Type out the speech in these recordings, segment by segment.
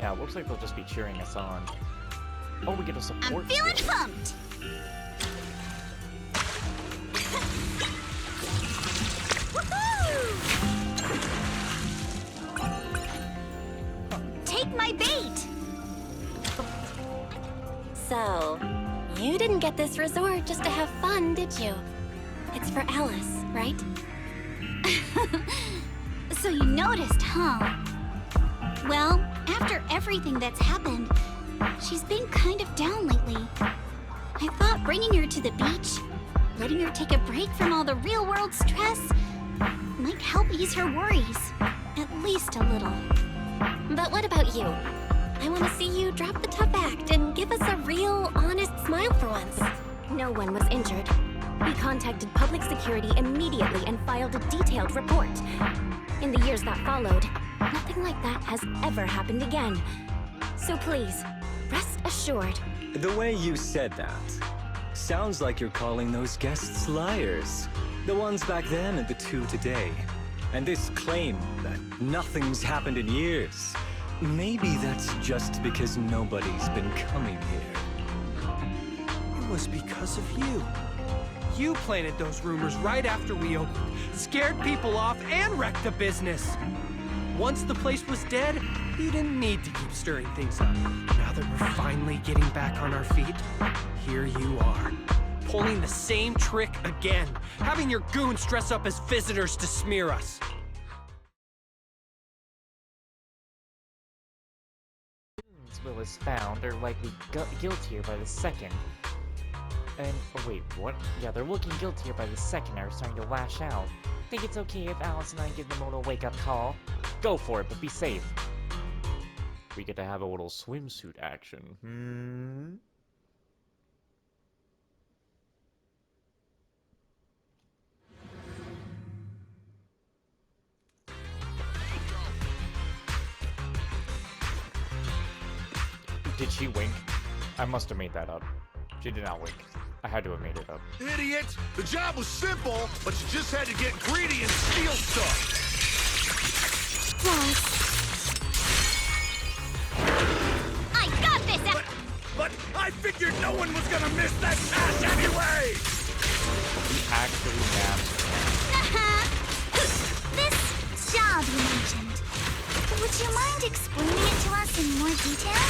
Yeah, it looks like they'll just be cheering us on. Oh, we get a support. I'm feeling pumped! Take my bait! So, you didn't get this resort just to have fun, did you? It's for Alice, right? So you noticed, huh? Well, after everything that's happened, she's been kind of down lately. I thought bringing her to the beach, letting her take a break from all the real-world stress, might help ease her worries. At least a little. But what about you? I want to see you drop the tough act and give us a real, honest smile for once. No one was injured. We contacted public security immediately and filed a detailed report. In the years that followed, nothing like that has ever happened again. So please, rest assured. The way you said that sounds like you're calling those guests liars. The ones back then and the two today. And this claim that nothing's happened in years. Maybe that's just because nobody's been coming here. It was because of you. You planted those rumors right after we opened, scared people off, and wrecked the business. Once the place was dead, you didn't need to keep stirring things up. Now that we're finally getting back on our feet, here you are, pulling the same trick again, having your goons dress up as visitors to smear us. Will is found are likely guiltier by the second. And, oh wait, what? Yeah, they're looking guiltier by the second and are starting to lash out. Think it's okay if Alice and I give them a little wake-up call? Go for it, but be safe. We get to have a little swimsuit action. Did she wink? I must have made that up. She did not wink. I had to have made it up. Idiot! The job was simple, but you just had to get greedy and steal stuff. I got this! But I figured no one was gonna miss that cash anyway! Actually, This job you mentioned. Would you mind explaining it to us in more detail?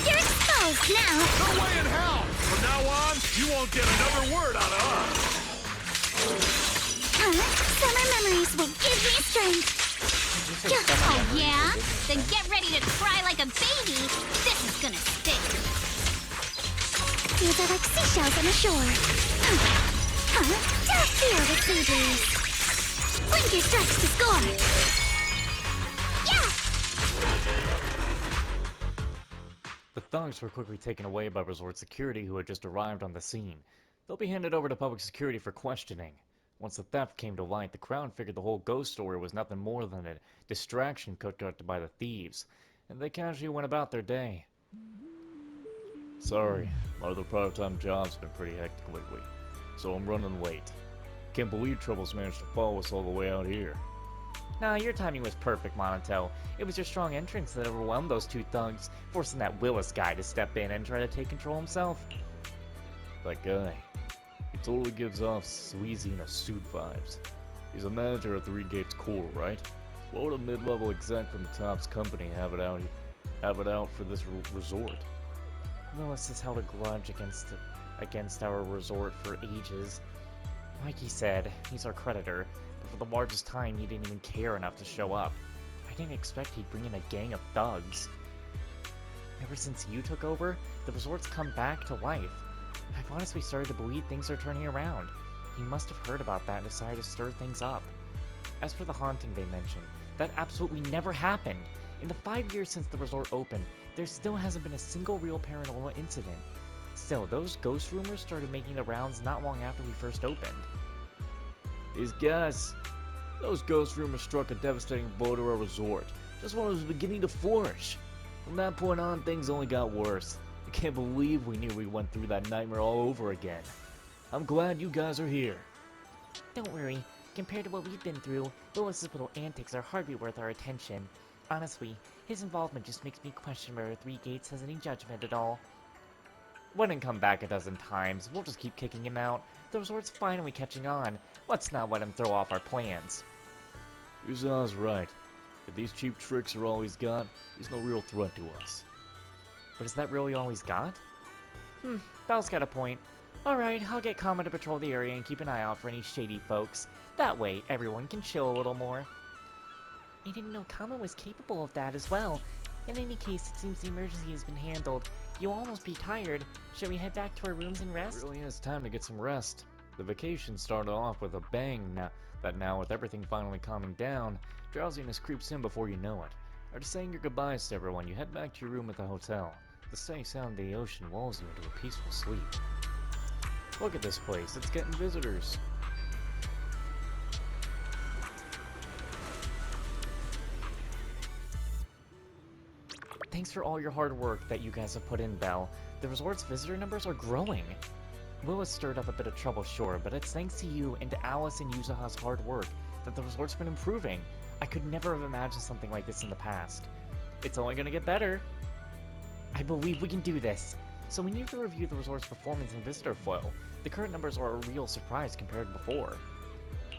You're exposed now! No way in hell! From now on, you won't get another word out of us! Summer memories will give me strength! Oh yeah? Then get ready to cry like a baby! This is gonna stick! These are like seashells on the shore. Just feel the sea breeze! Blink your strikes to score! The thugs were quickly taken away by resort security who had just arrived on the scene. They'll be handed over to public security for questioning. Once the theft came to light, the crowd figured the whole ghost story was nothing more than a distraction concocted by the thieves, and they casually went about their day. Sorry, my other part-time job's been pretty hectic lately, so I'm running late. Can't believe Trouble's managed to follow us all the way out here. Nah, your timing was perfect, Monato. It was your strong entrance that overwhelmed those two thugs, forcing that Willis guy to step in and try to take control himself. That guy. He totally gives off sleazy in a suit vibes. He's a manager of Three Gates Core, right? What would a mid-level exec from the Topps company have it out for this resort? Willis has held a grudge against our resort for ages. Like he said, he's our creditor. For the largest time, he didn't even care enough to show up. I didn't expect he'd bring in a gang of thugs. Ever since you took over, the resort's come back to life. I've honestly started to believe things are turning around. He must have heard about that and decided to stir things up. As for the haunting they mentioned, that absolutely never happened. In the 5 years since the resort opened, there still hasn't been a single real paranormal incident. Still, those ghost rumors started making the rounds not long after we first opened. Those ghost rumors struck a devastating blow to our resort, just when it was beginning to flourish. From that point on, things only got worse. I can't believe we nearly went through that nightmare all over again. I'm glad you guys are here. Don't worry, Compared to what we've been through, Willis' little antics are hardly worth our attention. Honestly, his involvement just makes me question whether Three Gates has any judgment at all. Wouldn't come back a dozen times. We'll just keep kicking him out. The resort's finally catching on. Let's not let him throw off our plans. Uza's right. If these cheap tricks are all he's got, he's no real threat to us. But is that really all he's got? Belle's got a point. Alright, I'll get Kama to patrol the area and keep an eye out for any shady folks. That way, everyone can chill a little more. I didn't know Kama was capable of that as well. In any case, it seems the emergency has been handled. You'll almost be tired. Shall we head back to our rooms and rest? It really is time to get some rest. The vacation started off with a bang, now with everything finally calming down, drowsiness creeps in before you know it. After saying your goodbyes to everyone, you head back to your room at the hotel. The steady sound of the ocean lulls you into a peaceful sleep. Look at this place, it's getting visitors. Thanks for all your hard work that you guys have put in, Belle. The resort's visitor numbers are growing. Willis stirred up a bit of trouble, sure, but it's thanks to you and to Alice and Yuzuha's hard work that the resort's been improving. I could never have imagined something like this in the past. It's only gonna get better. I believe we can do this. So we need to review the resort's performance and visitor flow. The current numbers are a real surprise compared to before.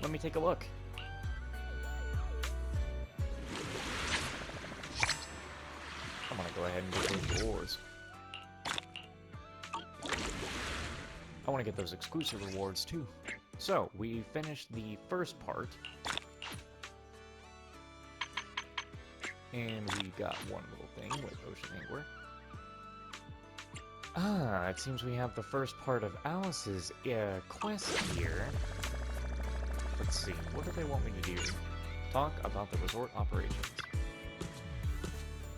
Let me take a look. I'm gonna go ahead and get those rewards. I want to get those exclusive rewards too. So, we finished the first part. And we got one little thing with Ocean Angler. Ah, it seems we have the first part of Alice's quest here. Let's see, what do they want me to do? Talk about the resort operations.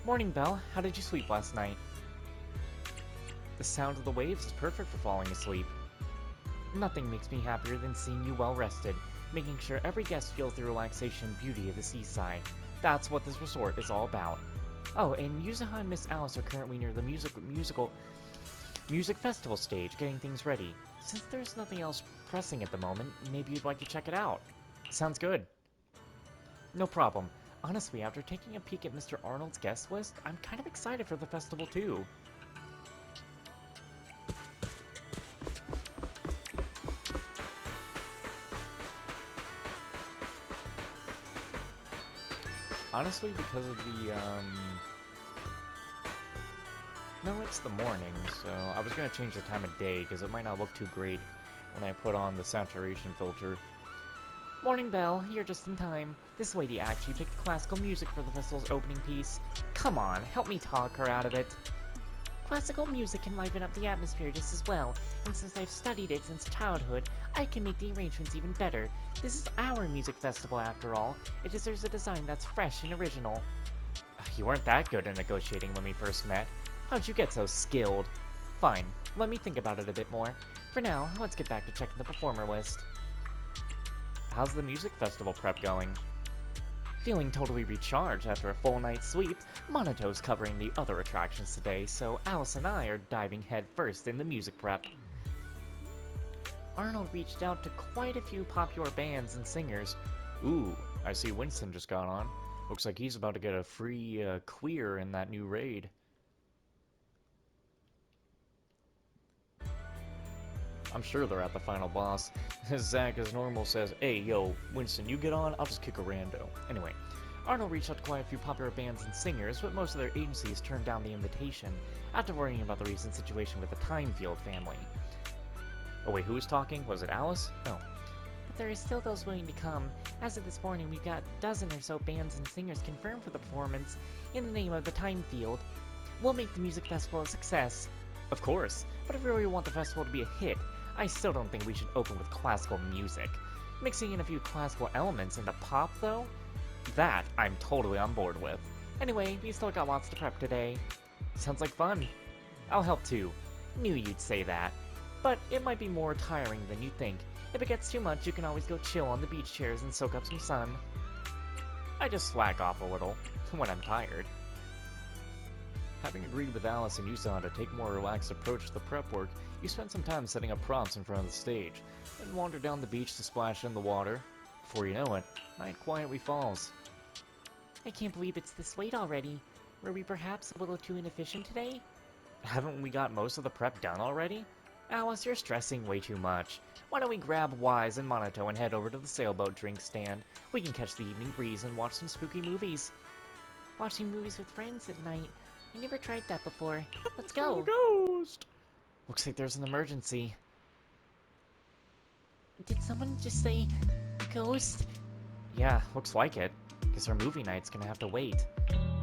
Morning, Belle. How did you sleep last night? The sound of the waves is perfect for falling asleep. Nothing makes me happier than seeing you well rested, making sure every guest feels the relaxation and beauty of the seaside. That's what this resort is all about. Oh, and Yuzuha and Miss Alice are currently near the music festival stage, getting things ready. Since there's nothing else pressing at the moment, maybe you'd like to check it out. Sounds good. No problem. Honestly, after taking a peek at Mr. Arnold's guest list, I'm kind of excited for the festival too. Honestly, because of the, no, it's the morning, so I was going to change the time of day, because it might not look too great when I put on the saturation filter. Morning, Belle. You're just in time. This lady actually picked classical music for the festival's opening piece. Come on, help me talk her out of it. Classical music can liven up the atmosphere just as well, and since I've studied it since childhood, I can make the arrangements even better. This is our music festival after all. It deserves a design that's fresh and original. You weren't that good at negotiating when we first met. How'd you get so skilled? Fine, let me think about it a bit more. For now, let's get back to checking the performer list. How's the music festival prep going? Feeling totally recharged after a full night's sleep, Monato's covering the other attractions today, so Alice and I are diving headfirst in the music prep. Arnold reached out to quite a few popular bands and singers. Ooh, I see Winston just got on. Looks like he's about to get a free queer in that new raid. I'm sure they're at the final boss. Zach, as normal, says, "Hey, yo, Winston, you get on, I'll just kick a rando." Anyway, Arnold reached out to quite a few popular bands and singers, but most of their agencies turned down the invitation after worrying about the recent situation with the Timefield family. Oh wait, who was talking? Was it Alice? No. But there are still those willing to come. As of this morning, we've got a dozen or so bands and singers confirmed for the performance in the name of the Timefield. We'll make the music festival a success. Of course, but if we really want the festival to be a hit, I still don't think we should open with classical music. Mixing in a few classical elements into pop, though? That I'm totally on board with. Anyway, we still got lots to prep today. Sounds like fun. I'll help too. Knew you'd say that. But it might be more tiring than you think. If it gets too much, you can always go chill on the beach chairs and soak up some sun. I just slack off a little when I'm tired. Having agreed with Alice and Yusan to take a more relaxed approach to the prep work, you spent some time setting up props in front of the stage, then wandered down the beach to splash in the water. Before you know it, night quietly falls. I can't believe it's this late already. Were we perhaps a little too inefficient today? Haven't we got most of the prep done already? Alice, you're stressing way too much. Why don't we grab Wise and Monato and head over to the sailboat drink stand? We can catch the evening breeze and watch some spooky movies. Watching movies with friends at night. I never tried that before. Let's go. Ghost! Looks like there's an emergency. Did someone just say ghost? Yeah, looks like it. Guess our movie night's gonna have to wait.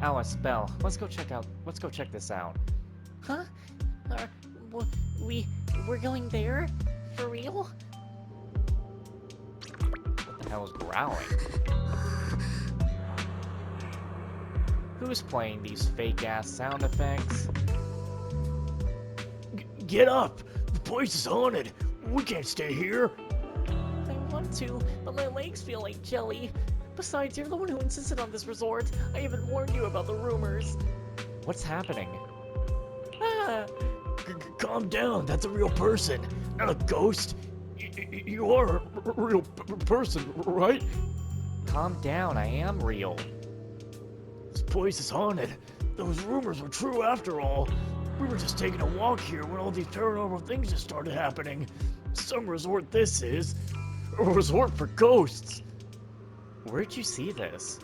Alice, Belle, let's go check this out. Huh? We're going there? For real? What the hell is growling? Who's playing these fake-ass sound effects? Get up! The place is haunted! We can't stay here! I want to, but my legs feel like jelly. Besides, you're the one who insisted on this resort. I even warned you about the rumors. What's happening? Ah! Calm down, that's a real person, not a ghost. You are a real person, right? Calm down, I am real. This place is haunted. Those rumors were true after all. We were just taking a walk here when all these paranormal things just started happening. Some resort this is. A resort for ghosts. Where'd you see this?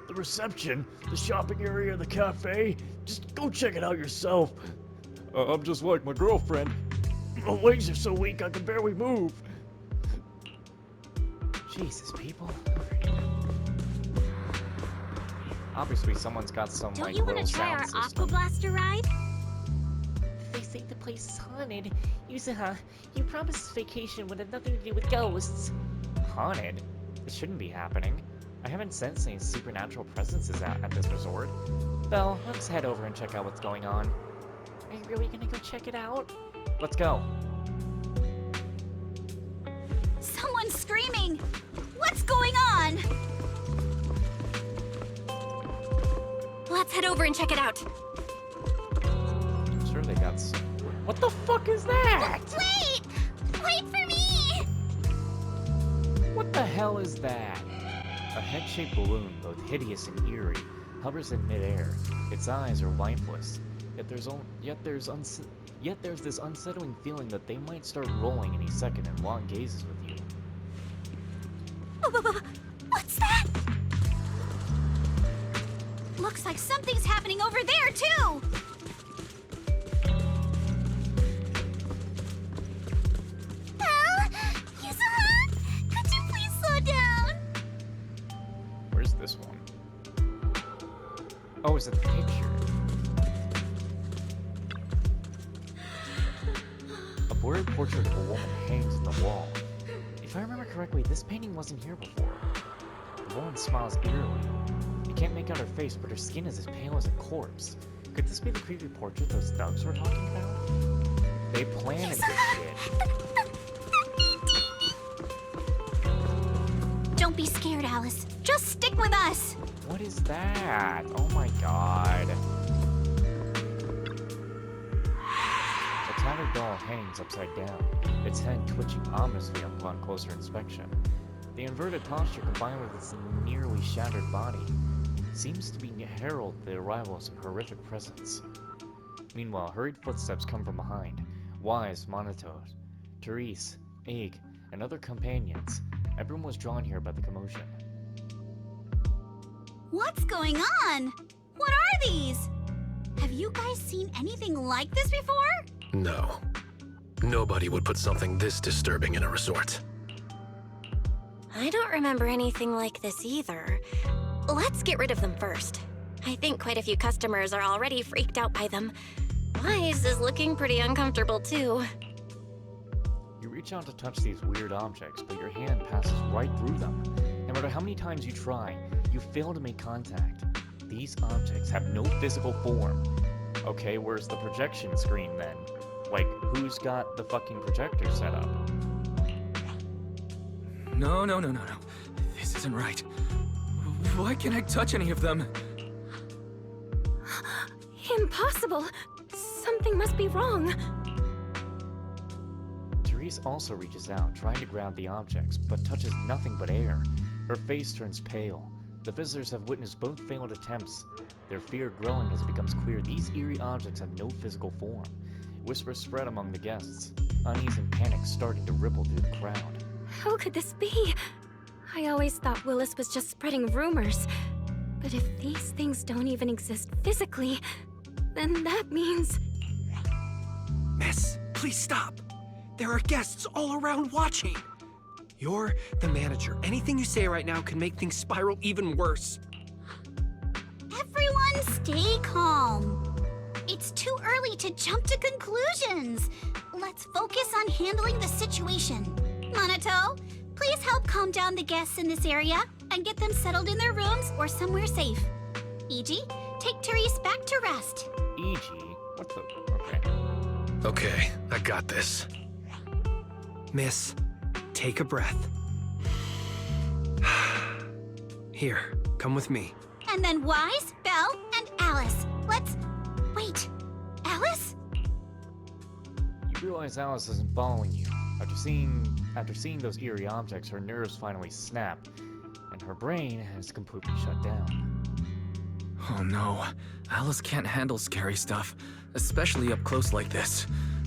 The reception, the shopping area, the cafe. Just go check it out yourself. I'm just like my girlfriend. My legs are so weak I can barely move. Jesus, people. Obviously, someone's got some, Don't like, you want little to try our sound Aqua system. Blaster ride? They say the place is haunted. Yuzuha, you promised this vacation would have nothing to do with ghosts. Haunted? This shouldn't be happening. I haven't sensed any supernatural presences at this resort. Belle, let's head over and check out what's going on. Are you really gonna go check it out? Let's go. Someone's screaming! What's going on? Let's head over and check it out. I'm sure they got some... What the fuck is that? Wait! Wait for me! What the hell is that? A head-shaped balloon, both hideous and eerie, hovers in midair. Its eyes are lifeless. Yet there's this unsettling feeling that they might start rolling any second and lock gazes with you. What's that? Looks like something's happening over there, too! Yuzuha, could you please slow down? Where's this one? Oh, is it the picture? A blurry portrait of a woman hangs on the wall. If I remember correctly, this painting wasn't here before. The woman smiles eerily. You can't make out her face, but her skin is as pale as a corpse. Could this be the creepy portrait those thugs were talking about? They planted this shit. Don't be scared, Alice. Just stick with us. What is that? Oh my god. A tattered doll hangs upside down, its head twitching ominously upon closer inspection. The inverted posture combined with its nearly shattered body seems to be herald the arrival of some horrific presence. Meanwhile, hurried footsteps come from behind. Wise, Monato, Therese, Egg, and other companions. Everyone was drawn here by the commotion. What's going on? What are these? Have you guys seen anything like this before? No. Nobody would put something this disturbing in a resort. I don't remember anything like this either. Let's get rid of them first. I think quite a few customers are already freaked out by them. Wise is looking pretty uncomfortable too. You reach out to touch these weird objects, but your hand passes right through them. No matter how many times you try, you fail to make contact. These objects have no physical form. Okay, where's the projection screen then? Like, who's got the fucking projector set up? No. This isn't right. Why can't I touch any of them? Impossible! Something must be wrong. Therese also reaches out, trying to grab the objects, but touches nothing but air. Her face turns pale. The visitors have witnessed both failed attempts, their fear growing as it becomes clear these eerie objects have no physical form. Whispers spread among the guests, unease and panic starting to ripple through the crowd. How could this be? I always thought Willis was just spreading rumors. But if these things don't even exist physically, then that means... Miss, please stop. There are guests all around watching. You're the manager. Anything you say right now can make things spiral even worse. Everyone stay calm. It's too early to jump to conclusions. Let's focus on handling the situation. Monato, please help calm down the guests in this area and get them settled in their rooms or somewhere safe. Iji, take Therese back to rest. E.G.? What the? Okay. Okay, I got this. Miss, take a breath. Here, come with me. And then Wise, Belle, and Alice. Let's... Wait, Alice? You realize Alice isn't following you. After seeing those eerie objects, her nerves finally snap, and her brain has completely shut down. Oh no, Alice can't handle scary stuff, especially up close like this.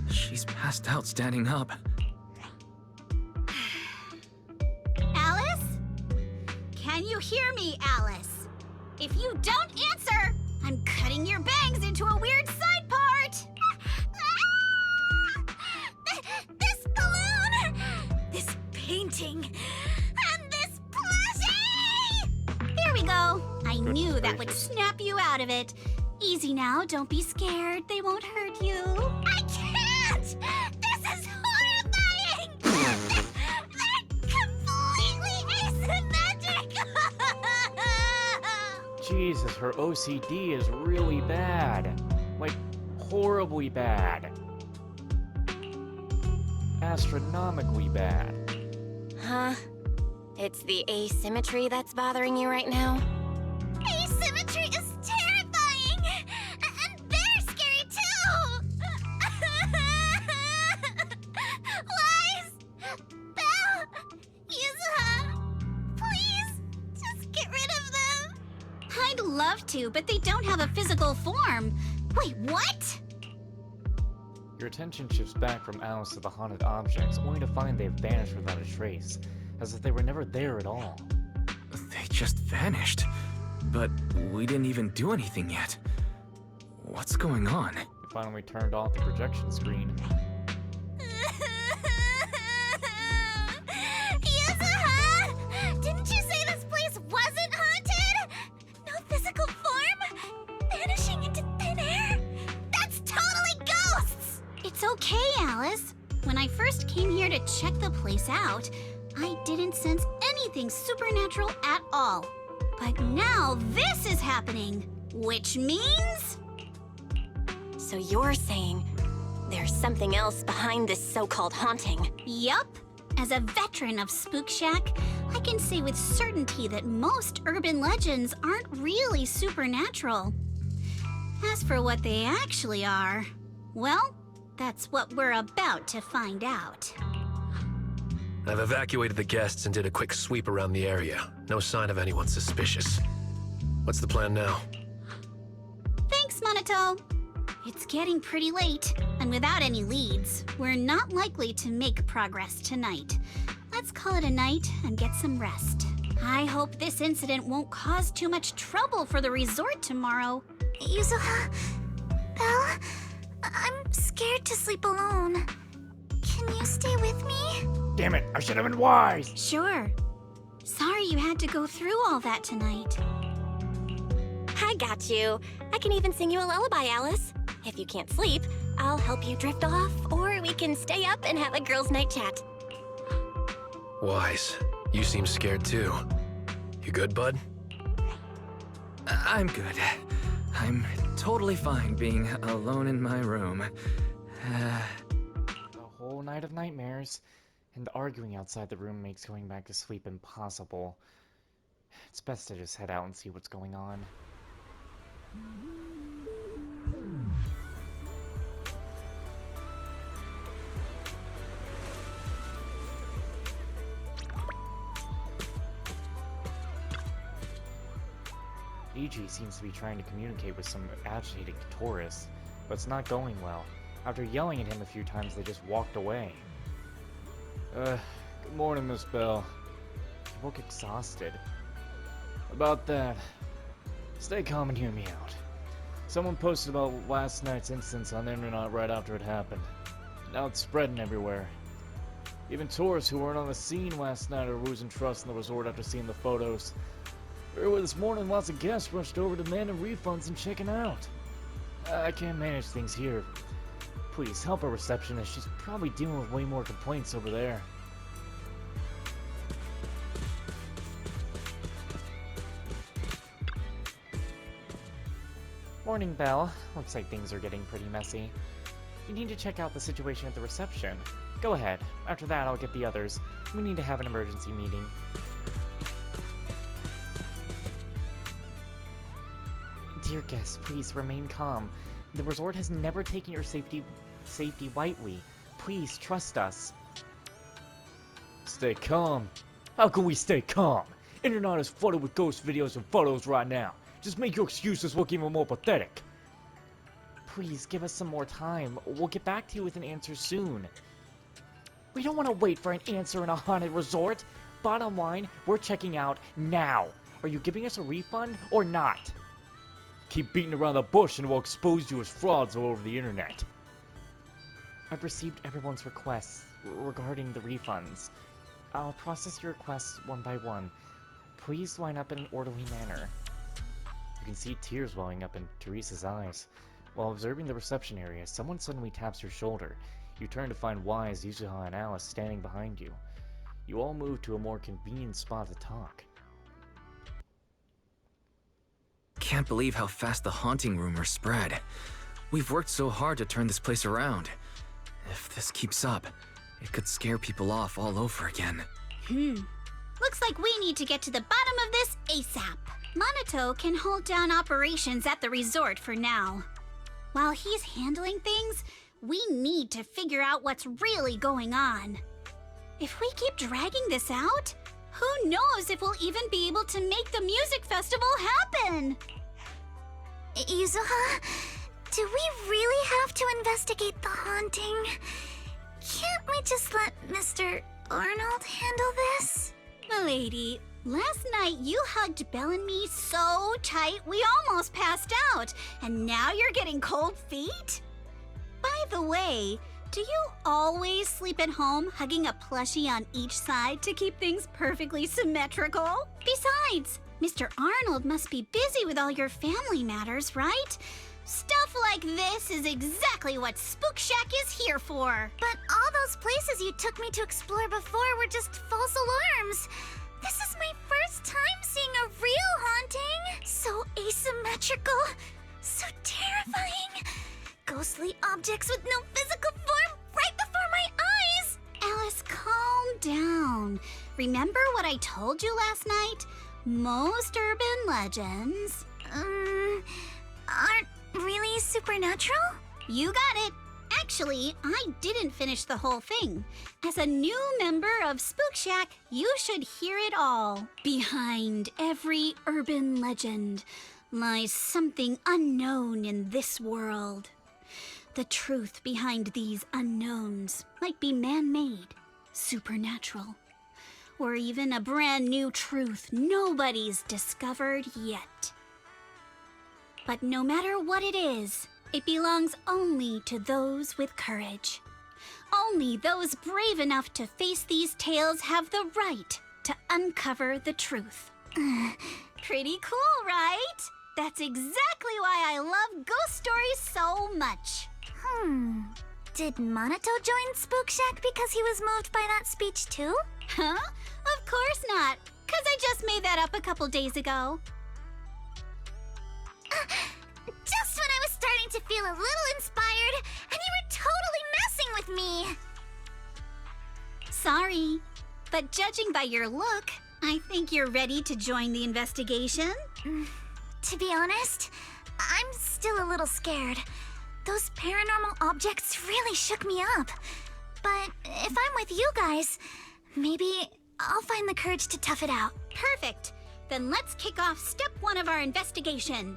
She's passed out standing up. Alice? Can you hear me, Alice? If you don't answer, I'm cutting your bangs into a weird side part! This balloon! This painting! And this plushie! There we go. I knew that would snap you out of it. Easy now, don't be scared. They won't hurt you. I can't! This is horrifying! They're completely asymmetric! Jesus, her OCD is really bad. Like, horribly bad. Astronomically bad. Huh? It's the asymmetry that's bothering you right now? Asymmetry is terrifying! And they're scary too! Wise! Belle! Yuzuha! Please, just get rid of them! I'd love to, but they don't have a physical form. Wait, what? Your attention shifts back from Alice to the haunted objects, only to find they've vanished without a trace, as if they were never there at all. They just vanished. But we didn't even do anything yet. What's going on? You finally turned off the projection screen. Yuzuha! Didn't you say this place wasn't haunted? No physical form? Vanishing into thin air? That's totally ghosts! It's okay, Alice. When I first came here to check the place out, I didn't sense anything supernatural at all. But now this is happening, which means... So you're saying there's something else behind this so-called haunting? Yup. As a veteran of Spook Shack, I can say with certainty that most urban legends aren't really supernatural. As for what they actually are, well, that's what we're about to find out. I've evacuated the guests and did a quick sweep around the area. No sign of anyone suspicious. What's the plan now? Thanks, Monato. It's getting pretty late, and without any leads, we're not likely to make progress tonight. Let's call it a night and get some rest. I hope this incident won't cause too much trouble for the resort tomorrow. Yuzuha, Belle, I'm scared to sleep alone. Can you stay with me? Damn it, I should have been wise! Sure. Sorry you had to go through all that tonight. I got you. I can even sing you a lullaby, Alice. If you can't sleep, I'll help you drift off, or we can stay up and have a girls' night chat. Wise, you seem scared too. You good, bud? I'm good. I'm totally fine being alone in my room. A whole night of nightmares, and arguing outside the room makes going back to sleep impossible. It's best to just head out and see what's going on. Ichi seems to be trying to communicate with some agitated tourists, but it's not going well. After yelling at him a few times, they just walked away. Good morning, Miss Bell. You look exhausted. About that, stay calm and hear me out. Someone posted about last night's incidents on the internet right after it happened. Now it's spreading everywhere. Even tourists who weren't on the scene last night are losing trust in the resort after seeing the photos. Earlier this morning, lots of guests rushed over demanding refunds and checking out. I can't manage things here. Please, help our receptionist. She's probably dealing with way more complaints over there. Morning, Belle. Looks like things are getting pretty messy. You need to check out the situation at the reception. Go ahead. After that, I'll get the others. We need to have an emergency meeting. Dear guests, please remain calm. The resort has never taken your safety lightly. Please trust us. Stay calm? How can we stay calm? Internet is flooded with ghost videos and photos right now. Just make your excuses look even more pathetic. Please give us some more time. We'll get back to you with an answer soon. We don't want to wait for an answer in a haunted resort. Bottom line, we're checking out now. Are you giving us a refund or not? Keep beating around the bush and we'll expose you as frauds all over the internet. I've received everyone's requests regarding the refunds. I'll process your requests one by one. Please line up in an orderly manner. You can see tears welling up in Teresa's eyes. While observing the reception area, someone suddenly taps your shoulder. You turn to find Wise, Yuzuha, and Alice standing behind you. You all move to a more convenient spot to talk. Can't believe how fast the haunting rumors spread. We've worked so hard to turn this place around. If this keeps up, it could scare people off all over again. Looks like we need to get to the bottom of this ASAP. Monato can hold down operations at the resort for now. While he's handling things, we need to figure out what's really going on. If we keep dragging this out, who knows if we'll even be able to make the music festival happen? Yuzuha, do we really have to investigate the haunting? Can't we just let Mr. Arnold handle this? Milady, last night you hugged Belle and me so tight we almost passed out, and now you're getting cold feet? By the way, do you always sleep at home hugging a plushie on each side to keep things perfectly symmetrical? Besides, Mr. Arnold must be busy with all your family matters, right? Stuff like this is exactly what Spook Shack is here for. But all those places you took me to explore before were just false alarms. This is my first time seeing a real haunting. So asymmetrical, so terrifying. Ghostly objects with no physical form right before my eyes. Alice, calm down. Remember what I told you last night? Most urban legends aren't really supernatural? You got it. Actually, I didn't finish the whole thing. As a new member of Spook Shack, you should hear it all. Behind every urban legend lies something unknown in this world. The truth behind these unknowns might be man-made, supernatural, or even a brand new truth nobody's discovered yet. But no matter what it is, it belongs only to those with courage. Only those brave enough to face these tales have the right to uncover the truth. Pretty cool, right? That's exactly why I love ghost stories so much. Did Monato join Spook Shack because he was moved by that speech too? Huh? Of course not, 'cause I just made that up a couple days ago. Just when I was starting to feel a little inspired, and you were totally messing with me! Sorry, but judging by your look, I think you're ready to join the investigation. To be honest, I'm still a little scared. Those paranormal objects really shook me up. But if I'm with you guys, maybe I'll find the courage to tough it out. Perfect. Then let's kick off step 1 of our investigation.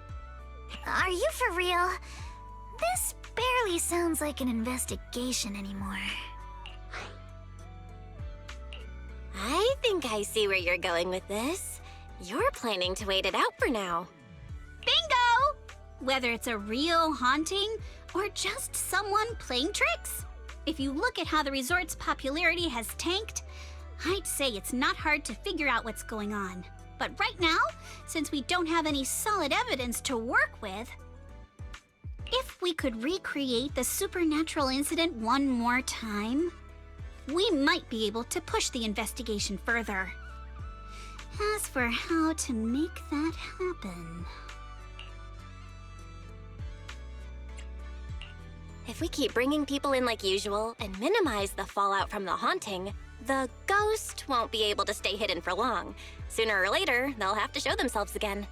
Are you for real? This barely sounds like an investigation anymore. I think I see where you're going with this. You're planning to wait it out for now. Bingo! Whether it's a real haunting or just someone playing tricks. If you look at how the resort's popularity has tanked, I'd say it's not hard to figure out what's going on. But right now, since we don't have any solid evidence to work with, if we could recreate the supernatural incident one more time, we might be able to push the investigation further. As for how to make that happen... If we keep bringing people in like usual and minimize the fallout from the haunting, the ghost won't be able to stay hidden for long. Sooner or later, they'll have to show themselves again.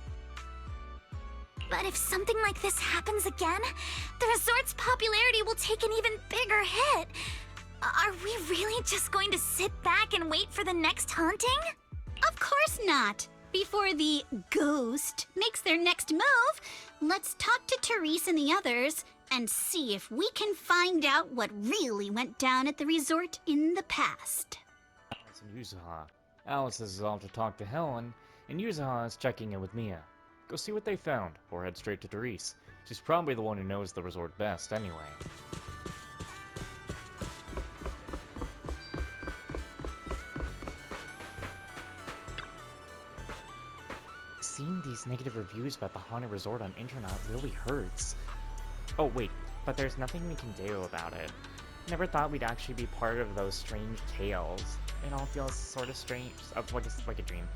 But if something like this happens again, the resort's popularity will take an even bigger hit. Are we really just going to sit back and wait for the next haunting? Of course not! Before the ghost makes their next move, let's talk to Therese and the others and see if we can find out what really went down at the resort in the past. Alice and Yuzuha. Alice is off to talk to Helen, and Yuzuha is checking in with Mia. Go see what they found, or head straight to Therese. She's probably the one who knows the resort best anyway. Seeing these negative reviews about the haunted resort on internet really hurts. Oh wait, but there's nothing we can do about it. Never thought we'd actually be part of those strange tales. It all feels sort of strange, like a dream.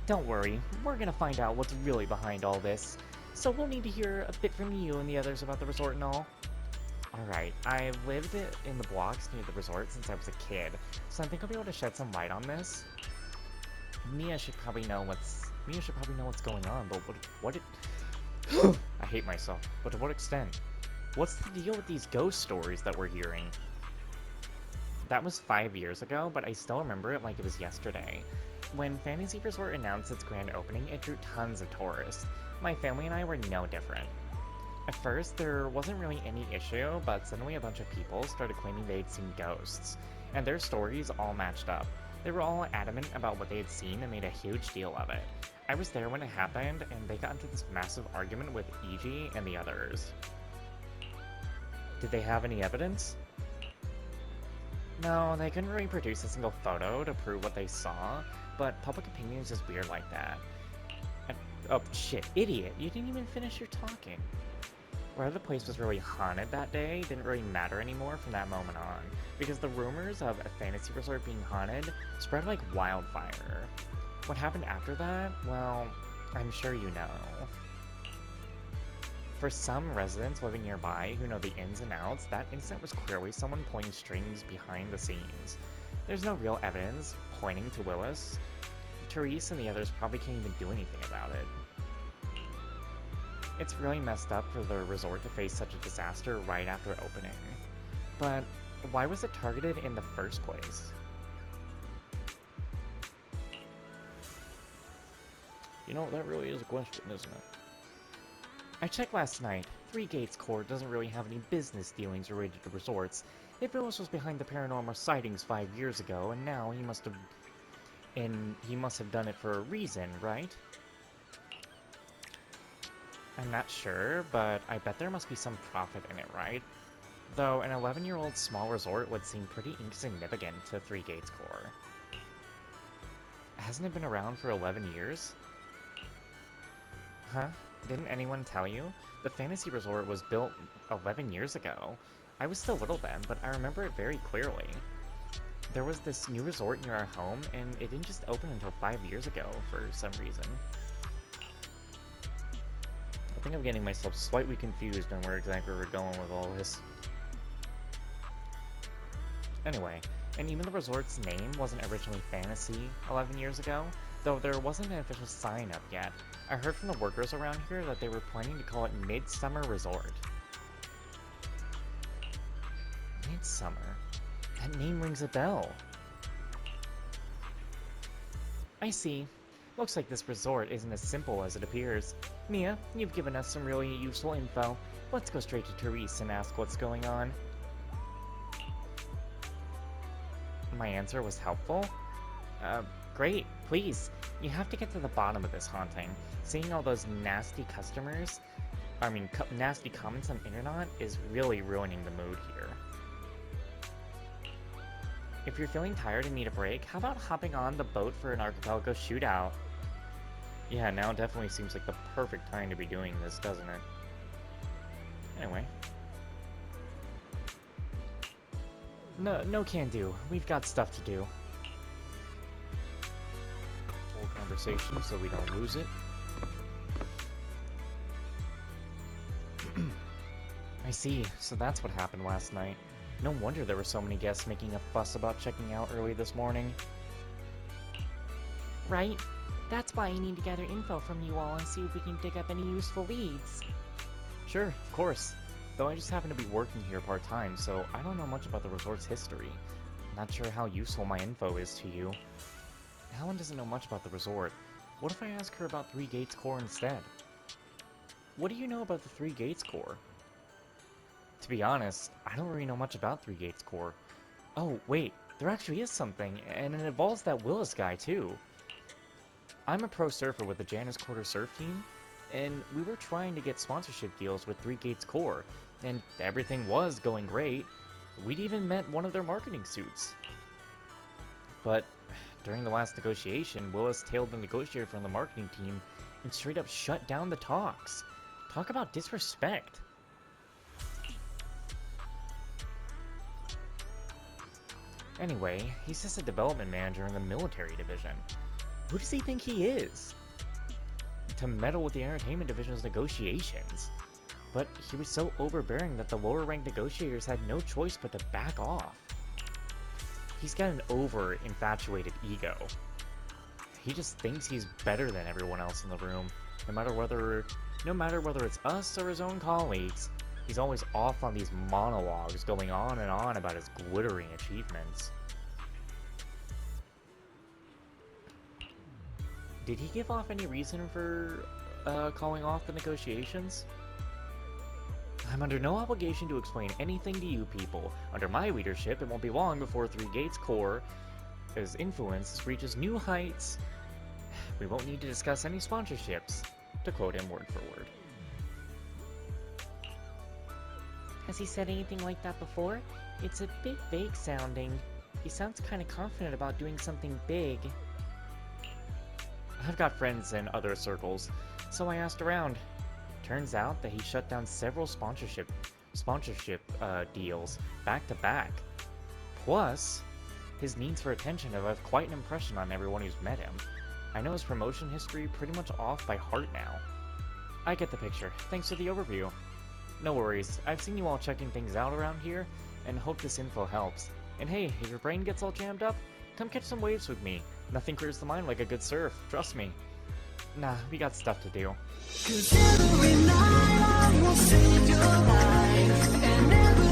Don't worry, we're gonna find out what's really behind all this. So we'll need to hear a bit from you and the others about the resort and all. Alright, I've lived in the blocks near the resort since I was a kid, so I think I'll be able to shed some light on this. Mia should probably know what's going on, but I hate myself. But to what extent? What's the deal with these ghost stories that we're hearing? That was 5 years ago, but I still remember it like it was yesterday. When Fantasy Resort announced its grand opening, it drew tons of tourists. My family and I were no different. At first, there wasn't really any issue, but suddenly a bunch of people started claiming they'd seen ghosts, and their stories all matched up. They were all adamant about what they had seen and made a huge deal of it. I was there when it happened, and they got into this massive argument with EG and the others. Did they have any evidence? No, they couldn't really produce a single photo to prove what they saw, but public opinion is just weird like that. Oh shit, idiot, you didn't even finish your talking. Whether the place was really haunted that day didn't really matter anymore from that moment on, because the rumors of a fantasy resort being haunted spread like wildfire. What happened after that? Well, I'm sure you know. For some residents living nearby who know the ins and outs, that incident was clearly someone pulling strings behind the scenes. There's no real evidence pointing to Willis. Therese and the others probably can't even do anything about it. It's really messed up for the resort to face such a disaster right after opening. But why was it targeted in the first place? You know, that really is a question, isn't it? I checked last night. Three Gates Court doesn't really have any business dealings related to resorts. If Willis was behind the paranormal sightings 5 years ago, and now he must have done it for a reason, right? I'm not sure, but I bet there must be some profit in it, right? Though an 11-year-old small resort would seem pretty insignificant to Three Gates Corps. Hasn't it been around for 11 years? Huh? Didn't anyone tell you? The fantasy resort was built 11 years ago. I was still little then, but I remember it very clearly. There was this new resort near our home, and it didn't just open until 5 years ago for some reason. I think I'm getting myself slightly confused on where exactly we're going with all this. Anyway, and even the resort's name wasn't originally Fantasy 11 years ago, though there wasn't an official sign up yet. I heard from the workers around here that they were planning to call it Midsummer Resort. Midsummer? That name rings a bell. I see. Looks like this resort isn't as simple as it appears. Mia, you've given us some really useful info. Let's go straight to Therese and ask what's going on. My answer was helpful? Great. Please. You have to get to the bottom of this haunting. Seeing all those nasty nasty comments on the internet is really ruining the mood here. If you're feeling tired and need a break, how about hopping on the boat for an archipelago shootout? Yeah, now definitely seems like the perfect time to be doing this, doesn't it? Anyway. No can do. We've got stuff to do. Full conversation so we don't lose it. I see. So that's what happened last night. No wonder there were so many guests making a fuss about checking out early this morning. Right? That's why I need to gather info from you all and see if we can dig up any useful leads. Sure, of course. Though I just happen to be working here part-time, so I don't know much about the resort's history. Not sure how useful my info is to you. Helen doesn't know much about the resort. What if I ask her about Three Gates Core instead? What do you know about the Three Gates Core? To be honest, I don't really know much about Three Gates Core. Oh, wait, there actually is something, and it involves that Willis guy, too. I'm a pro surfer with the Janus Quarter surf team, and we were trying to get sponsorship deals with Three Gates Core, and everything was going great. We'd even met one of their marketing suits. But during the last negotiation, Willis tailed the negotiator from the marketing team and straight up shut down the talks. Talk about disrespect. Anyway, he's just a development manager in the military division. Who does he think he is? To meddle with the entertainment division's negotiations. But he was so overbearing that the lower-ranked negotiators had no choice but to back off. He's got an over-infatuated ego. He just thinks he's better than everyone else in the room, no matter whether it's us or his own colleagues. He's always off on these monologues going on and on about his glittering achievements. Did he give off any reason for calling off the negotiations? I'm under no obligation to explain anything to you people. Under my leadership, it won't be long before Three Gates Core, his influence reaches new heights. We won't need to discuss any sponsorships, to quote him word for word. Has he said anything like that before? It's a bit vague sounding. He sounds kind of confident about doing something big. I've got friends in other circles, so I asked around. Turns out that he shut down several sponsorship deals back to back. Plus, his needs for attention have left quite an impression on everyone who's met him. I know his promotion history pretty much off by heart now. I get the picture. Thanks for the overview. No worries, I've seen you all checking things out around here, and hope this info helps. And hey, if your brain gets all jammed up, come catch some waves with me. Nothing clears the mind like a good surf, trust me. Nah, we got stuff to do. 'Cause every night I will save your life, and every